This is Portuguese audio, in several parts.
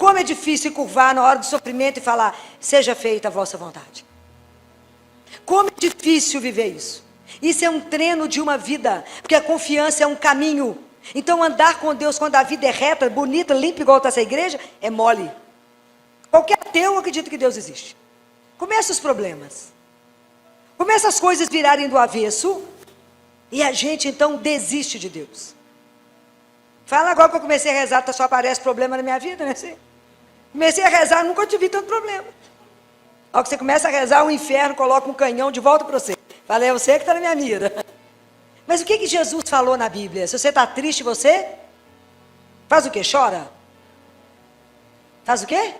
Como é difícil curvar na hora do sofrimento e falar, seja feita a vossa vontade. Como é difícil viver isso. Isso é um treino de uma vida, porque a confiança é um caminho. Então andar com Deus quando a vida é reta, bonita, limpa, igual está essa igreja, é mole. Qualquer ateu acredita que Deus existe. Começa os problemas. Começa as coisas virarem do avesso, e a gente então desiste de Deus. Fala agora que eu comecei a rezar, só aparece problema na minha vida, né? Comecei a rezar, nunca tive tanto problema. Ao que você começa a rezar, o inferno coloca um canhão de volta para você. Fala, é você que está na minha mira. Mas o que Jesus falou na Bíblia? Se você está triste, você faz o quê? Chora? Faz o quê?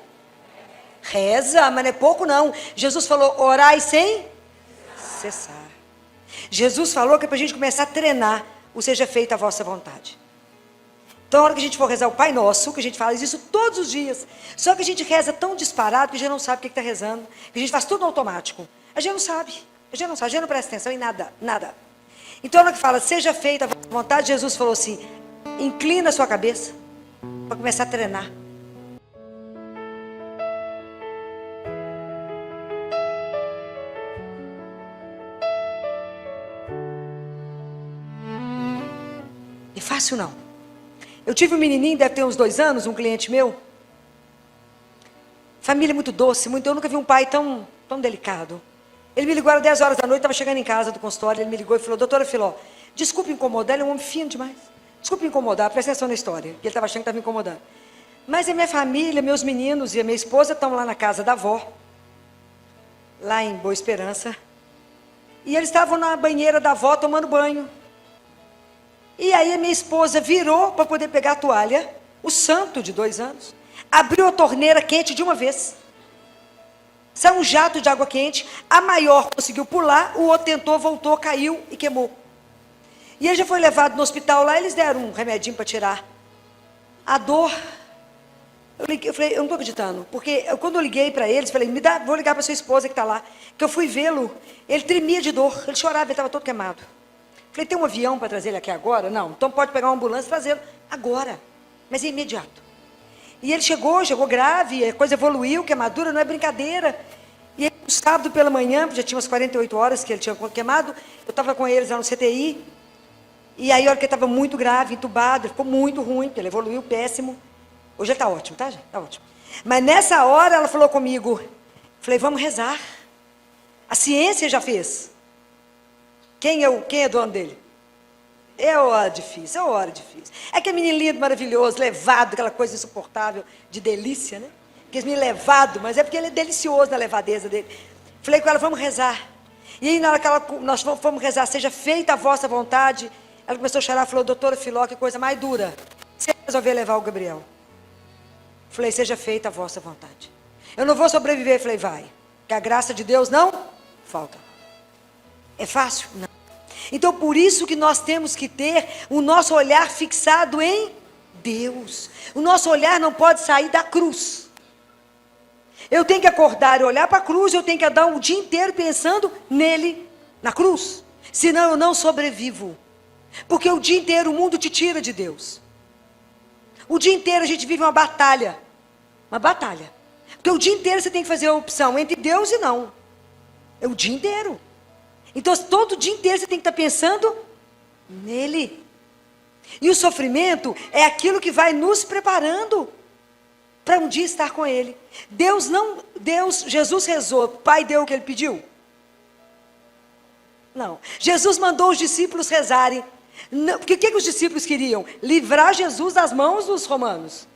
Reza, mas não é pouco não. Jesus falou, orai sem cessar. Jesus falou que é para a gente começar a treinar o seja feita a vossa vontade. Então, na hora que a gente for rezar o Pai Nosso, que a gente fala isso todos os dias, só que a gente reza tão disparado que a gente não sabe o que está rezando, que a gente faz tudo no automático. A gente não sabe, a gente não presta atenção em nada, nada. Então, na hora que fala, seja feita a vossa vontade, Jesus falou assim, inclina a sua cabeça, para começar a treinar. É fácil não. Eu tive um menininho, deve ter uns 2 anos, um cliente meu. Família muito doce, eu nunca vi um pai tão delicado. Ele me ligou às 10 horas da noite, estava chegando em casa do consultório, ele me ligou e falou, doutora Filó, desculpe incomodar, ele é um homem fino demais. Desculpe incomodar, presta atenção na história, que ele estava achando que estava me incomodando. Mas a minha família, meus meninos e a minha esposa estão lá na casa da avó, lá em Boa Esperança. E eles estavam na banheira da avó tomando banho. E aí a minha esposa virou para poder pegar a toalha, o santo de 2 anos, abriu a torneira quente de uma vez. Saiu um jato de água quente, a maior conseguiu pular, o outro tentou, voltou, caiu e queimou. E ele já foi levado no hospital lá, eles deram um remedinho para tirar. A dor, eu falei, eu não estou acreditando, porque quando eu liguei para eles, falei, vou ligar para sua esposa que está lá, que eu fui vê-lo, ele tremia de dor, ele chorava, ele estava todo queimado. Falei, tem um avião para trazer ele aqui agora? Não, então pode pegar uma ambulância e trazê-lo agora, mas é imediato. E ele chegou grave, a coisa evoluiu, queimadura não é brincadeira. E aí, no sábado pela manhã, já tinha umas 48 horas que ele tinha queimado, eu estava com eles lá no CTI, e aí a hora que ele estava muito grave, entubado, ele ficou muito ruim, porque ele evoluiu péssimo. Hoje ele está ótimo, tá, gente? Está ótimo. Mas nessa hora ela falou comigo, falei, vamos rezar. A ciência já fez. Quem é dono dele? É hora difícil, é hora difícil. É aquele menino lindo, maravilhoso, levado, aquela coisa insuportável, de delícia, né? Aquele menino levado, mas é porque ele é delicioso na levadeza dele. Falei com ela, vamos rezar. E aí, na hora que nós fomos rezar, seja feita a vossa vontade, ela começou a chorar, falou, doutora Filó, que coisa mais dura. Você resolveu levar o Gabriel. Falei, seja feita a vossa vontade. Eu não vou sobreviver. Falei, vai. Que a graça de Deus não falta. É fácil? Não. Então, por isso que nós temos que ter o nosso olhar fixado em Deus. O nosso olhar não pode sair da cruz. Eu tenho que acordar e olhar para a cruz, eu tenho que andar o dia inteiro pensando nele, na cruz. Senão eu não sobrevivo. Porque o dia inteiro o mundo te tira de Deus. O dia inteiro a gente vive uma batalha. Uma batalha. Porque o dia inteiro você tem que fazer a opção entre Deus e não. É o dia inteiro. Então, todo dia inteiro você tem que estar pensando nele. E o sofrimento é aquilo que vai nos preparando para um dia estar com ele. Jesus rezou, o Pai deu o que ele pediu? Não. Jesus mandou os discípulos rezarem. Não, porque o que os discípulos queriam? Livrar Jesus das mãos dos romanos.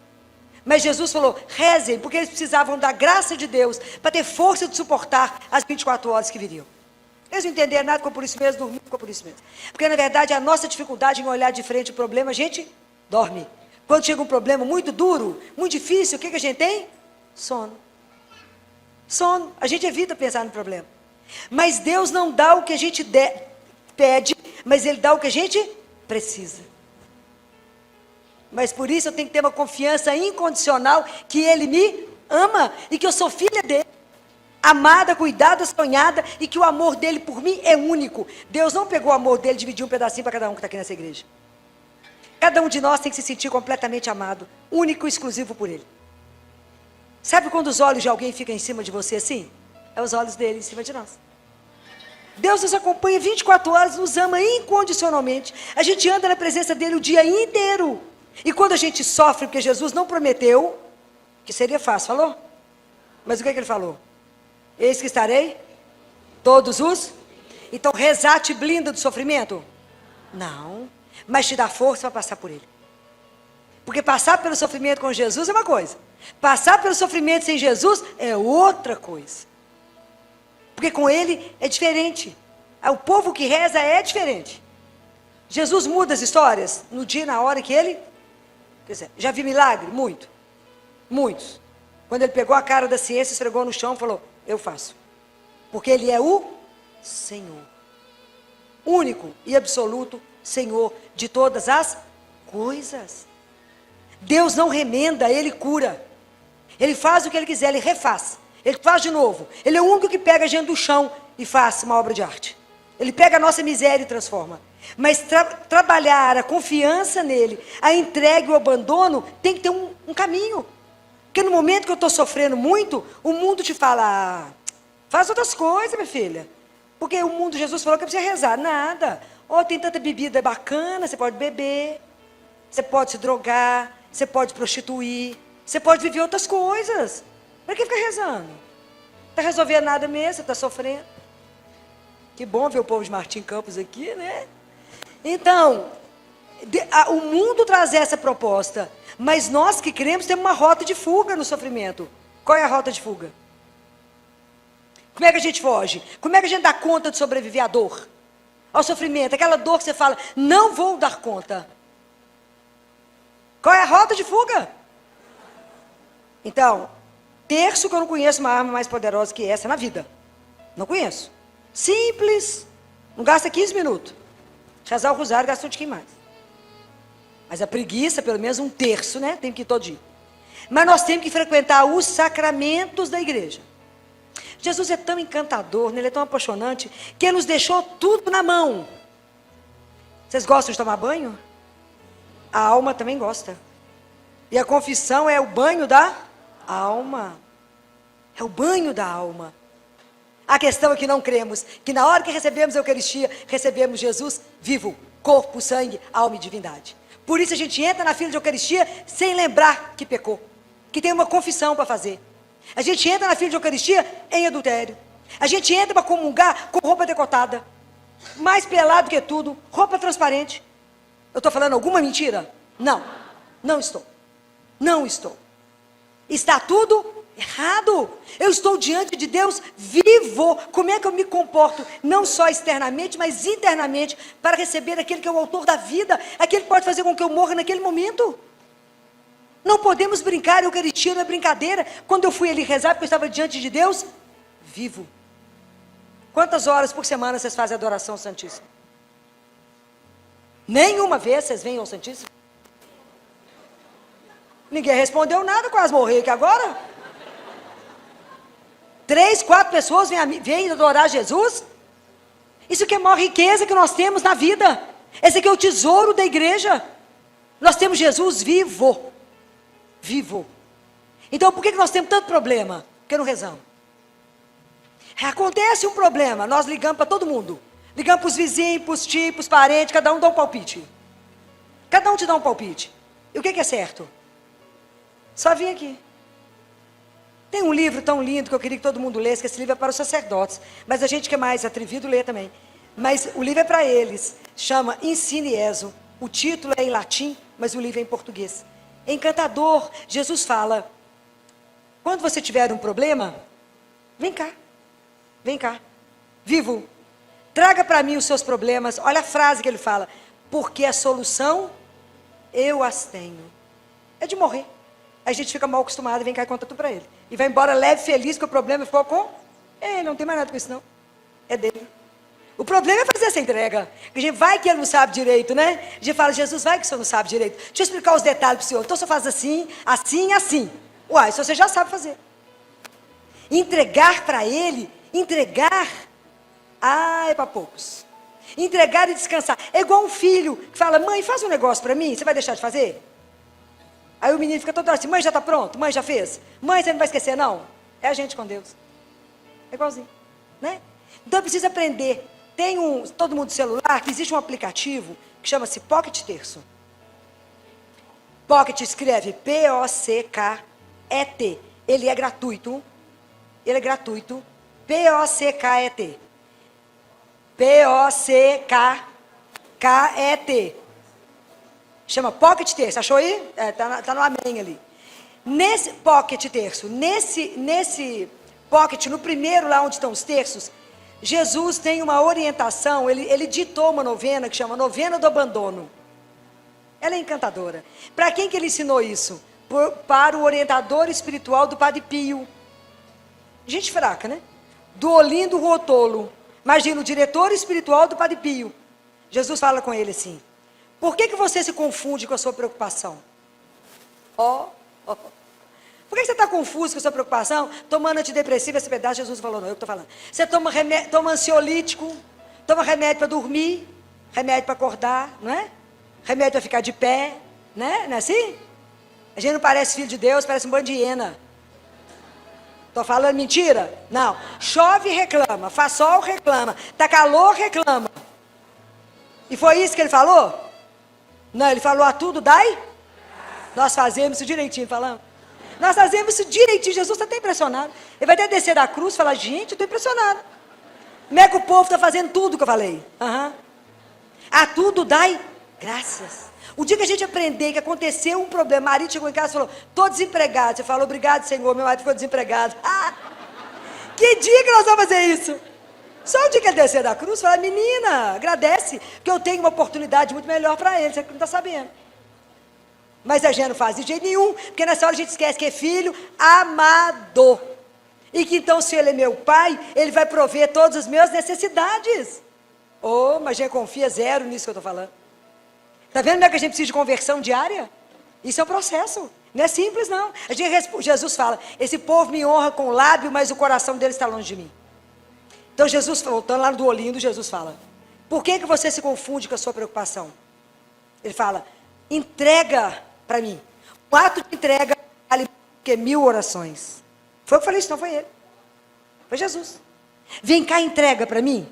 Mas Jesus falou, rezem, porque eles precisavam da graça de Deus para ter força de suportar as 24 horas que viriam. Eles não entenderam nada, ficou por isso mesmo, dormiu, ficou por isso mesmo. Porque, na verdade, a nossa dificuldade em olhar de frente o problema, a gente dorme. Quando chega um problema muito duro, muito difícil, o que a gente tem? Sono. Sono. A gente evita pensar no problema. Mas Deus não dá o que a gente pede, mas Ele dá o que a gente precisa. Mas por isso eu tenho que ter uma confiança incondicional que Ele me ama e que eu sou filha dEle. Amada, cuidada, sonhada, e que o amor dele por mim é único. Deus não pegou o amor dele e dividiu um pedacinho para cada um que está aqui nessa igreja. Cada um de nós tem que se sentir completamente amado, único e exclusivo por ele. Sabe quando os olhos de alguém ficam em cima de você assim? É os olhos dele em cima de nós. Deus nos acompanha 24 horas, nos ama incondicionalmente. A gente anda na presença dele o dia inteiro. E quando a gente sofre, porque Jesus não prometeu, que seria fácil, falou? Mas o que ele falou? Eis que estarei, todos os... Então rezar te blinda do sofrimento? Não, mas te dá força para passar por ele. Porque passar pelo sofrimento com Jesus é uma coisa. Passar pelo sofrimento sem Jesus é outra coisa. Porque com ele é diferente. O povo que reza é diferente. Jesus muda as histórias no dia e na hora que ele... Quer dizer, já vi milagre? Muito. Muitos. Quando ele pegou a cara da ciência, esfregou no chão e falou, eu faço. Porque ele é o Senhor. Único e absoluto Senhor de todas as coisas. Deus não remenda, ele cura. Ele faz o que ele quiser, ele refaz. Ele faz de novo. Ele é o único que pega a gente do chão e faz uma obra de arte. Ele pega a nossa miséria e transforma. Mas trabalhar a confiança nele, a entrega e o abandono, tem que ter um caminho. Porque no momento que eu estou sofrendo muito, o mundo te fala, faz outras coisas, minha filha. Porque o mundo, Jesus falou que precisa rezar. Nada. Tem tanta bebida bacana, você pode beber, você pode se drogar, você pode prostituir, você pode viver outras coisas. Para que ficar rezando? Não está resolvendo nada mesmo, você está sofrendo. Que bom ver o povo de Martim Campos aqui, né? Então, o mundo traz essa proposta, mas nós que cremos temos uma rota de fuga no sofrimento. Qual é a rota de fuga? Como é que a gente foge? Como é que a gente dá conta de sobreviver à dor? Ao sofrimento, aquela dor que você fala, não vou dar conta. Qual é a rota de fuga? Então, terço que eu não conheço uma arma mais poderosa que essa na vida. Não conheço. Simples, não gasta 15 minutos. Rezar o rosário gasta um tiquinho mais. Mas a preguiça, pelo menos um terço, né? Tem que ir todo dia. Mas nós temos que frequentar os sacramentos da igreja. Jesus é tão encantador, né? Ele é tão apaixonante, que ele nos deixou tudo na mão. Vocês gostam de tomar banho? A alma também gosta. E a confissão é o banho da alma. É o banho da alma. A questão é que não cremos, que na hora que recebemos a Eucaristia, recebemos Jesus vivo, corpo, sangue, alma e divindade. Por isso a gente entra na fila de Eucaristia sem lembrar que pecou, que tem uma confissão para fazer. A gente entra na fila de Eucaristia em adultério. A gente entra para comungar com roupa decotada, mais pelado que tudo, roupa transparente. Eu estou falando alguma mentira? Não, não estou. Não estou. Está tudo errado. Eu estou diante de Deus vivo. Como é que eu me comporto, não só externamente, mas internamente, para receber aquele que é o autor da vida, aquele que pode fazer com que eu morra naquele momento? Não podemos brincar, a Eucaristia não é brincadeira. Quando eu fui ali rezar, porque eu estava diante de Deus vivo. Quantas horas por semana vocês fazem adoração ao Santíssimo? Nenhuma vez vocês vêm ao Santíssimo? Ninguém respondeu nada, quase morri aqui agora. 3, 4 pessoas vêm adorar Jesus. Isso que é a maior riqueza que nós temos na vida. Esse aqui é o tesouro da igreja. Nós temos Jesus vivo. Vivo. Então por que nós temos tanto problema? Porque não rezamos. Acontece um problema, nós ligamos para todo mundo. Ligamos para os vizinhos, para os tios, para os parentes, cada um dá um palpite. Cada um te dá um palpite. E o que é certo? Só vim aqui. Tem um livro tão lindo que eu queria que todo mundo lesse, que esse livro é para os sacerdotes. Mas a gente que é mais atrevido lê também. Mas o livro é para eles. Chama Ensine Eso. O título é em latim, mas o livro é em português. É encantador. Jesus fala, quando você tiver um problema, vem cá. Vem cá. Vivo. Traga para mim os seus problemas. Olha a frase que ele fala. Porque a solução, eu as tenho. É de morrer. A gente fica mal acostumado, vem cá e conta tudo para ele. E vai embora leve, feliz, que o problema ficou com ele. Não tem mais nada com isso, não. É dele. O problema é fazer essa entrega. A gente vai que ele não sabe direito, né? A gente fala, Jesus, vai que o senhor não sabe direito. Deixa eu explicar os detalhes para o senhor. Então, o senhor faz assim, assim, assim. Uai, isso você já sabe fazer. Entregar para ele, entregar, é para poucos. Entregar e descansar. É igual um filho que fala, mãe, faz um negócio para mim, você vai deixar de fazer? Aí o menino fica todo assim, mãe já está pronto? Mãe já fez? Mãe, você não vai esquecer não? É a gente com Deus. É igualzinho, né? Então precisa aprender. Todo mundo celular, que existe um aplicativo que chama-se Pocket Terço. Pocket escreve P-O-C-K-E-T. Ele é gratuito. Ele é gratuito. P-O-C-K-E-T. P-O-C-K-K-E-T. Chama Pocket Terço. Achou aí? Tá no amém ali. Nesse Pocket Terço, nesse Pocket, no primeiro lá onde estão os terços, Jesus tem uma orientação, ele ditou uma novena que chama Novena do Abandono. Ela é encantadora. Para quem que ele ensinou isso? Para o orientador espiritual do Padre Pio. Gente fraca, né? Do Olindo Rotolo. Imagina, o diretor espiritual do Padre Pio. Jesus fala com ele assim, por que você se confunde com a sua preocupação? Por que você está confuso com a sua preocupação? Tomando antidepressivo, esse pedaço Jesus falou, não, eu que estou falando. Você toma ansiolítico, toma remédio para dormir, remédio para acordar, não é? Remédio para ficar de pé, né? Não é assim? A gente não parece filho de Deus, parece um bando de hiena. Estou falando mentira? Não. Chove, reclama. Faz sol, reclama. Está calor, reclama. E foi isso que ele falou? Não, ele falou a tudo, dai? Nós fazemos isso direitinho, falamos. Nós fazemos isso direitinho. Jesus está até impressionado. Ele vai até descer da cruz e falar, gente, eu estou impressionado. Como é que o povo está fazendo tudo que eu falei? A tudo dai graças. O dia que a gente aprender que aconteceu um problema, o marido chegou em casa e falou, estou desempregado. Você falou, obrigado, Senhor, meu marido ficou desempregado. Que dia que nós vamos fazer isso? Só o dia que ele descer da cruz, fala, menina, agradece, que eu tenho uma oportunidade muito melhor para ele, você não está sabendo. Mas a gente não faz de jeito nenhum, porque nessa hora a gente esquece que é filho amado. E que então, se ele é meu pai, ele vai prover todas as minhas necessidades. Mas a gente confia zero nisso que eu estou falando. Está vendo como é que a gente precisa de conversão diária? Isso é um processo, não é simples não. Jesus fala, esse povo me honra com o lábio, mas o coração dele está longe de mim. Então Jesus, voltando lá no Olindo, Jesus fala, por que você se confunde com a sua preocupação? Ele fala, entrega para mim. O ato de entrega vale que 1000 orações. Foi eu que falei isso, não foi ele. Foi Jesus. Vem cá, entrega para mim.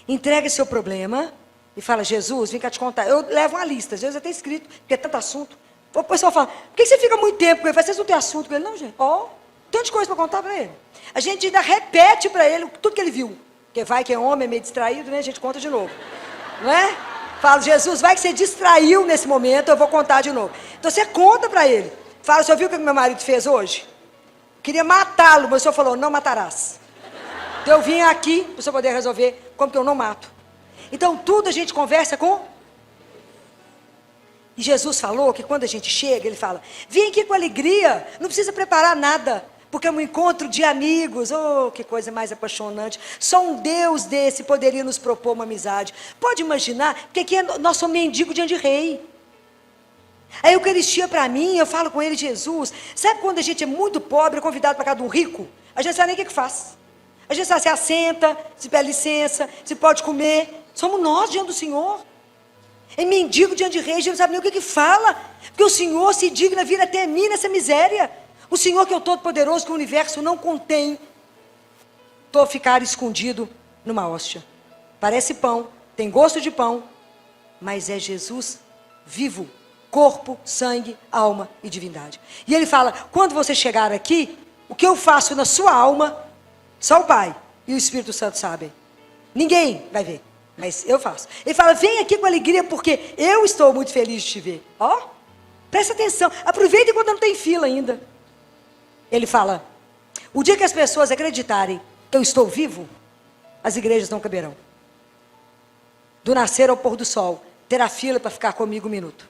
Entrega seu problema e fala, Jesus, vem cá te contar. Eu levo uma lista, às vezes até escrito, porque é tanto assunto. O pessoal fala, por que você fica muito tempo com ele? Vocês não têm assunto com ele? Não, gente. Tanta coisa para contar para ele. A gente ainda repete para ele tudo que ele viu. Porque vai que é homem, é meio distraído, né? A gente conta de novo. Não é? Fala, Jesus, vai que você distraiu nesse momento, eu vou contar de novo. Então você conta para ele. Fala, o senhor viu o que meu marido fez hoje? Queria matá-lo, mas o senhor falou, não matarás. Então eu vim aqui para o senhor poder resolver como que eu não mato. Então tudo a gente conversa com... E Jesus falou que quando a gente chega, ele fala, vem aqui com alegria, não precisa preparar nada, porque é um encontro de amigos, que coisa mais apaixonante. Só um Deus desse poderia nos propor uma amizade. Pode imaginar, que aqui nós somos mendigos diante de rei. A Eucaristia para mim, eu falo com ele, Jesus, sabe quando a gente é muito pobre, convidado para casa de um rico? A gente não sabe nem o que faz. A gente se assenta, se pede licença, se pode comer. Somos nós diante do Senhor. É mendigo diante de rei, a gente não sabe nem o que fala, porque o Senhor se digna vir até mim nessa miséria. O Senhor que é o Todo-Poderoso, que o universo não contém, estou a ficar escondido numa hóstia. Parece pão, tem gosto de pão, mas é Jesus vivo, corpo, sangue, alma e divindade. E ele fala, quando você chegar aqui, o que eu faço na sua alma, só o Pai e o Espírito Santo sabem. Ninguém vai ver, mas eu faço. Ele fala, vem aqui com alegria, porque eu estou muito feliz de te ver. Presta atenção, aproveita enquanto não tem fila ainda. Ele fala, o dia que as pessoas acreditarem que eu estou vivo, as igrejas não caberão. Do nascer ao pôr do sol, terá fila para ficar comigo um minuto.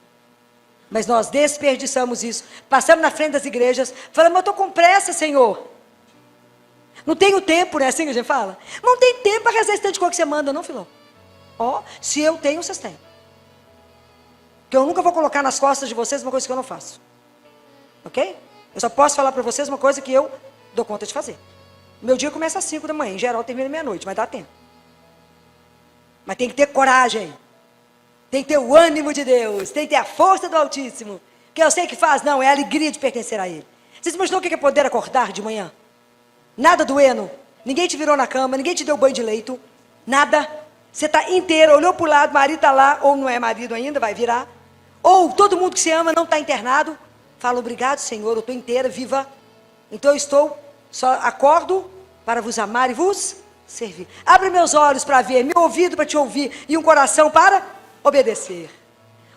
Mas nós desperdiçamos isso, passamos na frente das igrejas, falamos, eu estou com pressa, Senhor. Não tenho tempo, né? Assim que a gente fala. Não tem tempo para rezar esse tanto de coisa que você manda, não, filho. Se eu tenho, vocês têm. Porque eu nunca vou colocar nas costas de vocês uma coisa que eu não faço. Ok? Eu só posso falar para vocês uma coisa que eu dou conta de fazer. Meu dia começa às 5 da manhã, em geral termina meia-noite, mas dá tempo. Mas tem que ter coragem. Tem que ter o ânimo de Deus, tem que ter a força do Altíssimo. Porque eu sei que faz, não, é a alegria de pertencer a Ele. Vocês imaginam o que é poder acordar de manhã? Nada doendo, ninguém te virou na cama, ninguém te deu banho de leito, nada. Você está inteiro, olhou para o lado, marido está lá, ou não é marido ainda, vai virar. Ou todo mundo que se ama não está internado. Fala, obrigado, Senhor, eu estou inteira, viva. Então eu estou, só acordo para vos amar e vos servir. Abre meus olhos para ver, meu ouvido para te ouvir e um coração para obedecer.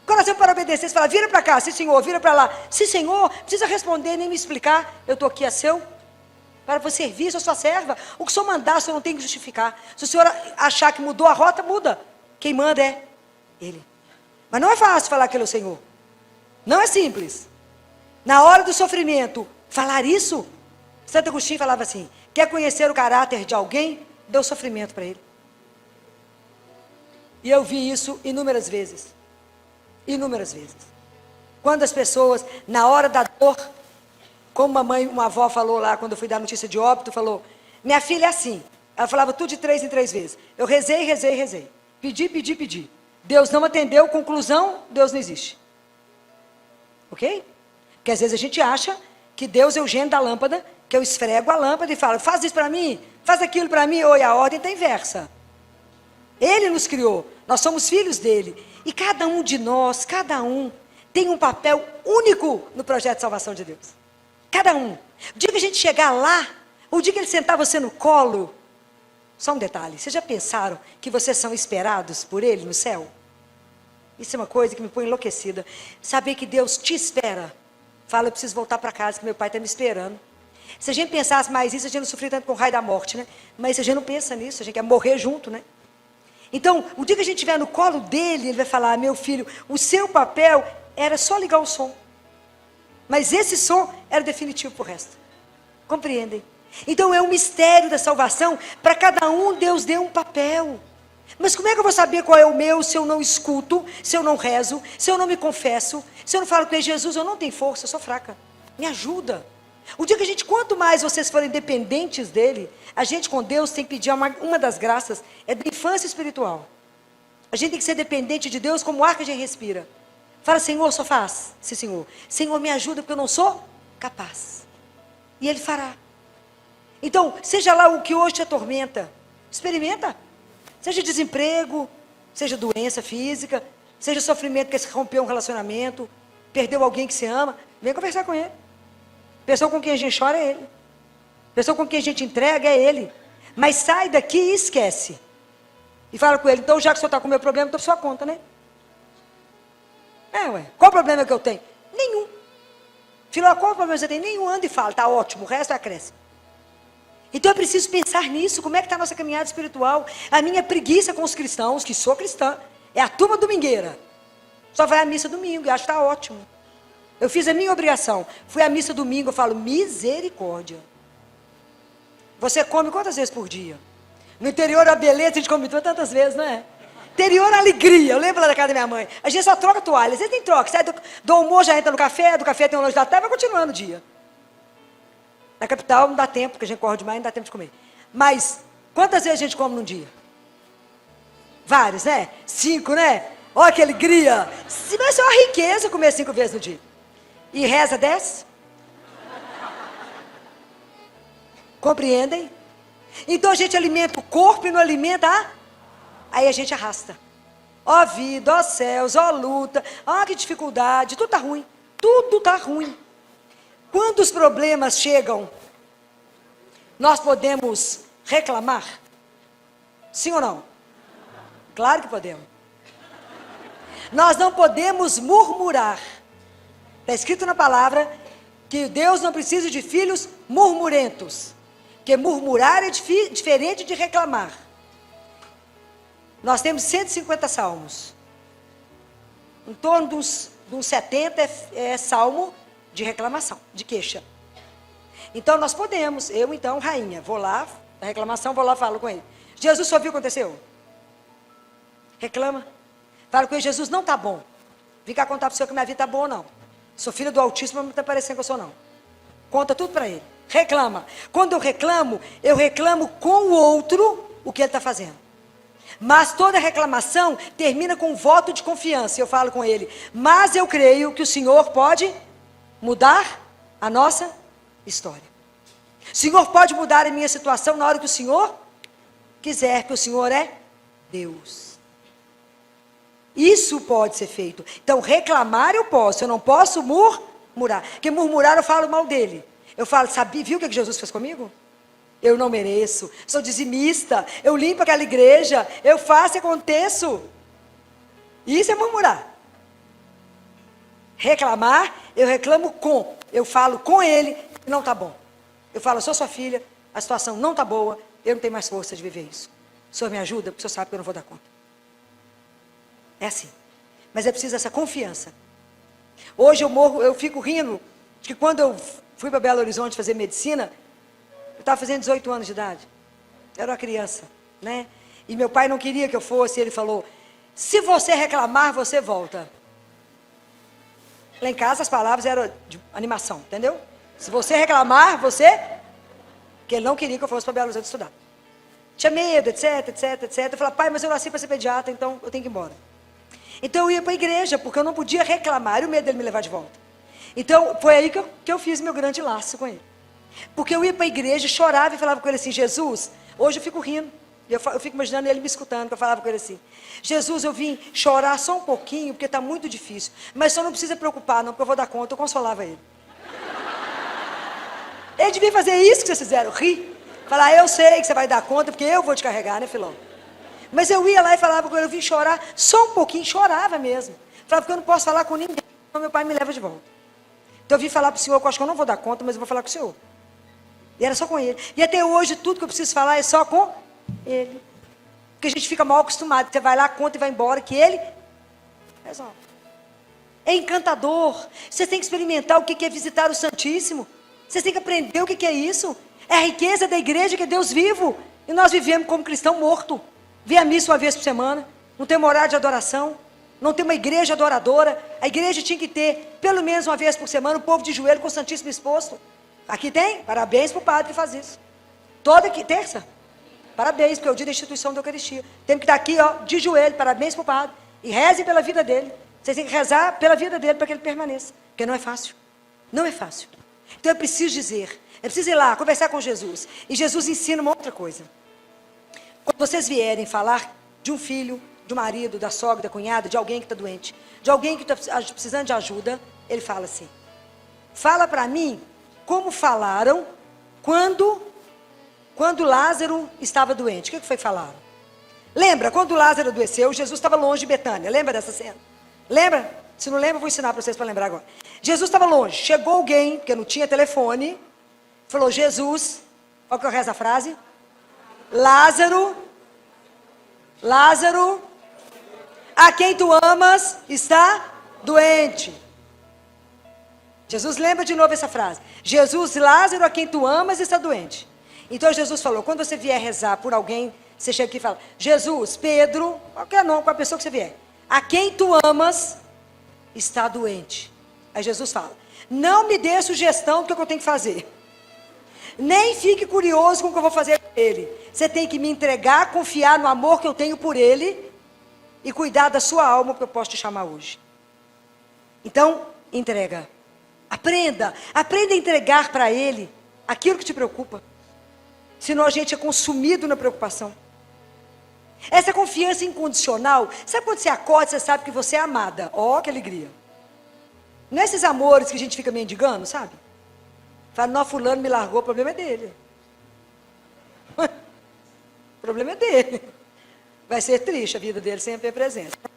Coração para obedecer, você fala, vira para cá, sim Senhor, vira para lá. Sim Senhor, precisa responder, nem me explicar, eu estou aqui a seu, para você servir, sou sua serva. O que o Senhor mandar, o Senhor não tem que justificar. Se o Senhor achar que mudou a rota, muda. Quem manda é Ele. Mas não é fácil falar que Ele é o Senhor. Não é simples. Na hora do sofrimento, falar isso, Santo Agostinho falava assim, quer conhecer o caráter de alguém, dê o sofrimento para ele. E eu vi isso inúmeras vezes. Inúmeras vezes. Quando as pessoas, na hora da dor, como uma avó falou lá, quando eu fui dar notícia de óbito, falou, minha filha é assim. Ela falava tudo de 3 em 3 vezes. Eu rezei, rezei, rezei. Pedi, pedi, pedi. Deus não atendeu, conclusão, Deus não existe. Ok? Porque às vezes a gente acha que Deus é o gênio da lâmpada, que eu esfrego a lâmpada e falo, faz isso para mim, faz aquilo para mim. Oi, a ordem está inversa. Ele nos criou, nós somos filhos dele. E cada um de nós, cada um, tem um papel único no projeto de salvação de Deus. Cada um. O dia que a gente chegar lá, o dia que ele sentar você no colo, só um detalhe, vocês já pensaram que vocês são esperados por ele no céu? Isso é uma coisa que me põe enlouquecida. Saber que Deus te espera. Fala, eu preciso voltar para casa, que meu pai está me esperando. Se a gente pensasse mais isso, a gente não sofria tanto com o raio da morte, né? Mas a gente não pensa nisso, a gente quer morrer junto, né? Então, o dia que a gente estiver no colo dele, ele vai falar, meu filho, o seu papel era só ligar o som. Mas esse som era definitivo para o resto. Compreendem? Então, é um mistério da salvação, para cada um Deus deu um papel. Mas como é que eu vou saber qual é o meu, se eu não escuto, se eu não rezo, se eu não me confesso, se eu não falo com ele, Jesus, eu não tenho força, eu sou fraca, me ajuda. O dia que a gente, quanto mais vocês forem dependentes dele, a gente com Deus tem que pedir uma das graças, é da infância espiritual. A gente tem que ser dependente de Deus como o ar que a gente respira. Fala, Senhor, só faz. Sim, Senhor. Senhor, me ajuda porque eu não sou capaz. E Ele fará. Então, seja lá o que hoje te atormenta, experimenta. Seja desemprego, seja doença física, seja sofrimento porque se rompeu um relacionamento, perdeu alguém que se ama, vem conversar com ele. Pessoa com quem a gente chora é ele. Pessoa com quem a gente entrega é ele. Mas sai daqui e esquece. E fala com ele, então já que o senhor está com o meu problema, estou por sua conta, né? Ué, qual o problema que eu tenho? Nenhum. Filho, qual o problema que você tem? Nenhum, anda e fala, está ótimo, o resto acresce. Então eu preciso pensar nisso, como é que está a nossa caminhada espiritual. A minha preguiça com os cristãos, que sou cristã, é a turma domingueira. Só vai à missa domingo e acho que está ótimo. Eu fiz a minha obrigação, fui à missa domingo, eu falo, misericórdia. Você come quantas vezes por dia? No interior a beleza, a gente come tantas vezes, não é? Interior a alegria, eu lembro lá da casa da minha mãe, a gente só troca toalha, às vezes nem troca, sai do almoço, já entra no café, do café tem um lanche da tarde, vai continuando o dia. Na capital não dá tempo, porque a gente corre demais, não dá tempo de comer. Mas, quantas vezes a gente come num dia? Vários, né? 5, né? Olha que alegria! Vai ser uma riqueza comer 5 vezes no dia. E reza 10? Compreendem? Então a gente alimenta o corpo e não alimenta aí a gente arrasta. Ó vida, ó céus, ó luta, ó que dificuldade, tudo está ruim. Tudo está ruim. Quando os problemas chegam, nós podemos reclamar? Sim ou não? Claro que podemos. Nós não podemos murmurar. Está escrito na palavra que Deus não precisa de filhos murmurentos. Porque murmurar é diferente de reclamar. Nós temos 150 salmos. Em torno de uns 70 é salmo de reclamação, de queixa. Então nós podemos, eu então, rainha, vou lá, a reclamação, vou lá, falo com ele. Jesus, só viu o que aconteceu? Reclama. Fala com ele, Jesus, não está bom. Vim cá contar para o senhor que minha vida está boa ou não. Sou filha do Altíssimo, mas não está parecendo que eu sou não. Conta tudo para ele. Reclama. Quando eu reclamo com o outro o que ele está fazendo. Mas toda reclamação termina com um voto de confiança. Eu falo com ele, mas eu creio que o Senhor pode mudar a nossa história. O Senhor pode mudar a minha situação na hora que o Senhor quiser, que o Senhor é Deus. Isso pode ser feito. Então, reclamar eu posso, eu não posso murmurar. Porque murmurar eu falo mal dele. Eu falo, viu o que Jesus fez comigo? Eu não mereço, sou dizimista, eu limpo aquela igreja, eu faço e aconteço. Isso é murmurar. Reclamar, eu reclamo eu falo com ele, não está bom. Eu falo, eu sou sua filha, a situação não está boa, eu não tenho mais força de viver isso. O Senhor me ajuda, porque o Senhor sabe que eu não vou dar conta. É assim. Mas é preciso essa confiança. Hoje eu fico rindo, de que quando eu fui para Belo Horizonte fazer medicina, eu estava fazendo 18 anos de idade. Eu era uma criança, né? E meu pai não queria que eu fosse, ele falou, se você reclamar, você volta. Lá em casa as palavras eram de animação, entendeu? Se você reclamar, você... Porque ele não queria que eu fosse para Belo Horizonte estudar. Tinha medo, etc, etc, etc. Eu falava, pai, mas eu nasci para ser pediatra, então eu tenho que ir embora. Então eu ia para a igreja, porque eu não podia reclamar, e o medo dele me levar de volta. Então foi aí que eu fiz meu grande laço com ele. Porque eu ia para a igreja, chorava e falava com ele assim, Jesus, hoje eu fico rindo. Eu fico imaginando ele me escutando, que eu falava com ele assim, Jesus, eu vim chorar só um pouquinho, porque está muito difícil. Mas só não precisa preocupar, não, porque eu vou dar conta. Eu consolava ele. Ele devia fazer isso que vocês fizeram, rir. Falar, eu sei que você vai dar conta, porque eu vou te carregar, né, filão? Mas eu ia lá e falava com ele, eu vim chorar só um pouquinho, chorava mesmo. Falava, porque eu não posso falar com ninguém, então meu pai me leva de volta. Então eu vim falar para o Senhor, que eu acho que eu não vou dar conta, mas eu vou falar com o Senhor. E era só com ele. E até hoje, tudo que eu preciso falar é só com ele. Porque a gente fica mal acostumado. Você vai lá, conta e vai embora, que ele resolve. É encantador. Você tem que experimentar o que é visitar o Santíssimo. Você tem que aprender o que é isso. É a riqueza da igreja, que é Deus vivo. E nós vivemos como cristão morto. Vê a missa uma vez por semana. Não tem uma horário de adoração. Não tem uma igreja adoradora. A igreja tinha que ter, pelo menos uma vez por semana, o povo de joelho com o Santíssimo exposto. Aqui tem? Parabéns para o padre que faz isso. Toda terça? Parabéns, porque é o dia da instituição da Eucaristia. Temos que estar aqui, ó, de joelho, parabéns para o padre. E rezem pela vida dele. Vocês têm que rezar pela vida dele para que ele permaneça. Porque não é fácil. Não é fácil. Então é preciso dizer, é preciso ir lá, conversar com Jesus. E Jesus ensina uma outra coisa. Quando vocês vierem falar de um filho, de um marido, da sogra, da cunhada, de alguém que está doente, de alguém que está precisando de ajuda, ele fala assim, fala para mim como falaram quando Lázaro estava doente. O que foi falaram? Lembra, quando Lázaro adoeceu, Jesus estava longe de Betânia. Lembra dessa cena? Lembra? Se não lembra, eu vou ensinar para vocês para lembrar agora. Jesus estava longe. Chegou alguém, porque não tinha telefone, falou, Jesus, olha o que eu rezo a frase. Lázaro, a quem tu amas está doente. Jesus lembra de novo essa frase. Jesus, Lázaro, a quem tu amas está doente. Então Jesus falou, quando você vier rezar por alguém, você chega aqui e fala, Jesus, Pedro, qualquer nome, com a pessoa que você vier, a quem tu amas está doente. Aí Jesus fala, não me dê sugestão do que eu tenho que fazer. Nem fique curioso com o que eu vou fazer com ele. Você tem que me entregar, confiar no amor que eu tenho por ele e cuidar da sua alma, que eu posso te chamar hoje. Então, entrega. Aprenda a entregar para ele aquilo que te preocupa. Senão a gente é consumido na preocupação. Essa confiança incondicional, sabe quando você acorda, você sabe que você é amada? Ó, que alegria. Não é esses amores que a gente fica mendigando, sabe? Fala, não, fulano me largou, o problema é dele. O problema é dele. Vai ser triste a vida dele sem ter presença. A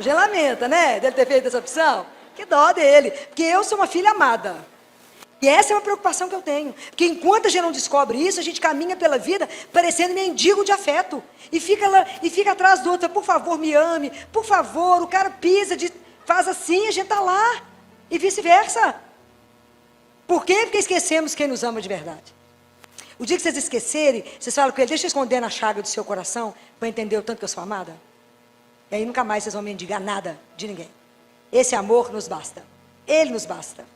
gente lamenta, né? Dele ter feito essa opção. Que dó dele. Porque eu sou uma filha amada. E essa é uma preocupação que eu tenho. Porque enquanto a gente não descobre isso, a gente caminha pela vida parecendo mendigo de afeto. E fica atrás do outro. Por favor, me ame. Por favor, o cara pisa, faz assim, a gente está lá. E vice-versa. Por quê? Porque esquecemos quem nos ama de verdade. O dia que vocês esquecerem, vocês falam com ele, deixa eu esconder na chaga do seu coração, para entender o tanto que eu sou amada. E aí nunca mais vocês vão mendigar nada de ninguém. Esse amor nos basta. Ele nos basta.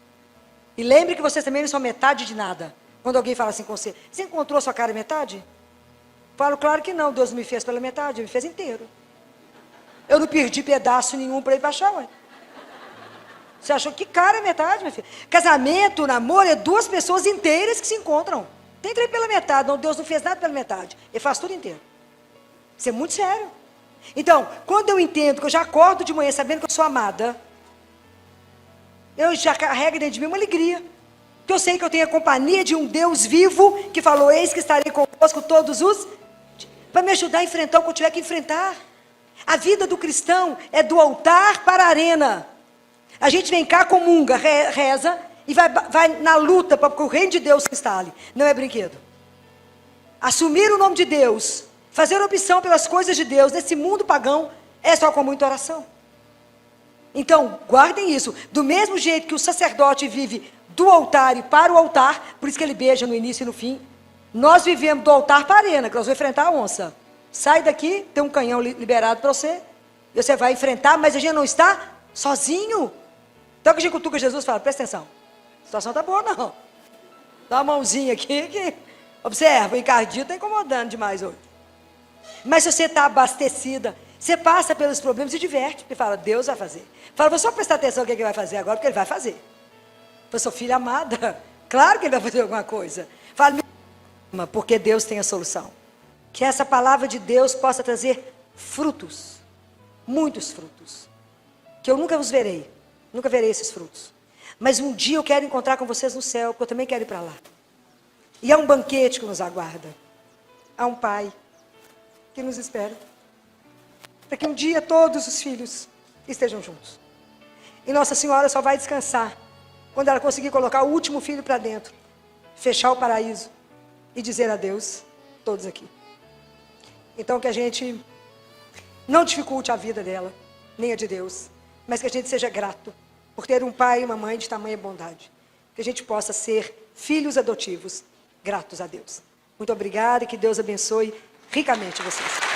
E lembre que vocês também não são metade de nada. Quando alguém fala assim com você, você encontrou a sua cara metade? Falo, claro que não, Deus não me fez pela metade, Ele me fez inteiro. Eu não perdi pedaço nenhum para ir para achar, ué. Você achou que cara é metade, minha filha? Casamento, namoro, é duas pessoas inteiras que se encontram. Tem que ir pela metade, não, Deus não fez nada pela metade. Ele faz tudo inteiro. Isso é muito sério. Então, quando eu entendo que eu já acordo de manhã sabendo que eu sou amada, eu já carrego dentro de mim uma alegria. Porque eu sei que eu tenho a companhia de um Deus vivo que falou, eis que estarei convosco todos os... para me ajudar a enfrentar o que eu tiver que enfrentar. A vida do cristão é do altar para a arena. A gente vem cá, comunga, reza e vai na luta para que o reino de Deus se instale. Não é brinquedo. Assumir o nome de Deus, fazer opção pelas coisas de Deus nesse mundo pagão é só com muita oração. Então, guardem isso. Do mesmo jeito que o sacerdote vive do altar e para o altar, por isso que ele beija no início e no fim, nós vivemos do altar para a arena, que nós vamos enfrentar a onça. Sai daqui, tem um canhão liberado para você, e você vai enfrentar, mas a gente não está sozinho. Então que a gente cutuca Jesus e fala, presta atenção, a situação está boa não. Dá uma mãozinha aqui, que observa, o encardito está incomodando demais hoje. Mas se você está abastecida, você passa pelos problemas e diverte, porque fala, Deus vai fazer. Fala, vou só prestar atenção no que Ele vai fazer agora, porque Ele vai fazer. Fala, sua filha amada, claro que Ele vai fazer alguma coisa. Fala, me ama, porque Deus tem a solução. Que essa palavra de Deus possa trazer frutos, muitos frutos, que eu nunca os verei, nunca verei esses frutos. Mas um dia eu quero encontrar com vocês no céu, porque eu também quero ir para lá. E há um banquete que nos aguarda. Há um pai que nos espera. Para que um dia todos os filhos estejam juntos. E Nossa Senhora só vai descansar quando ela conseguir colocar o último filho para dentro, fechar o paraíso e dizer adeus, todos aqui. Então que a gente não dificulte a vida dela, nem a de Deus, mas que a gente seja grato por ter um pai e uma mãe de tamanha bondade. Que a gente possa ser filhos adotivos, gratos a Deus. Muito obrigada e que Deus abençoe ricamente vocês.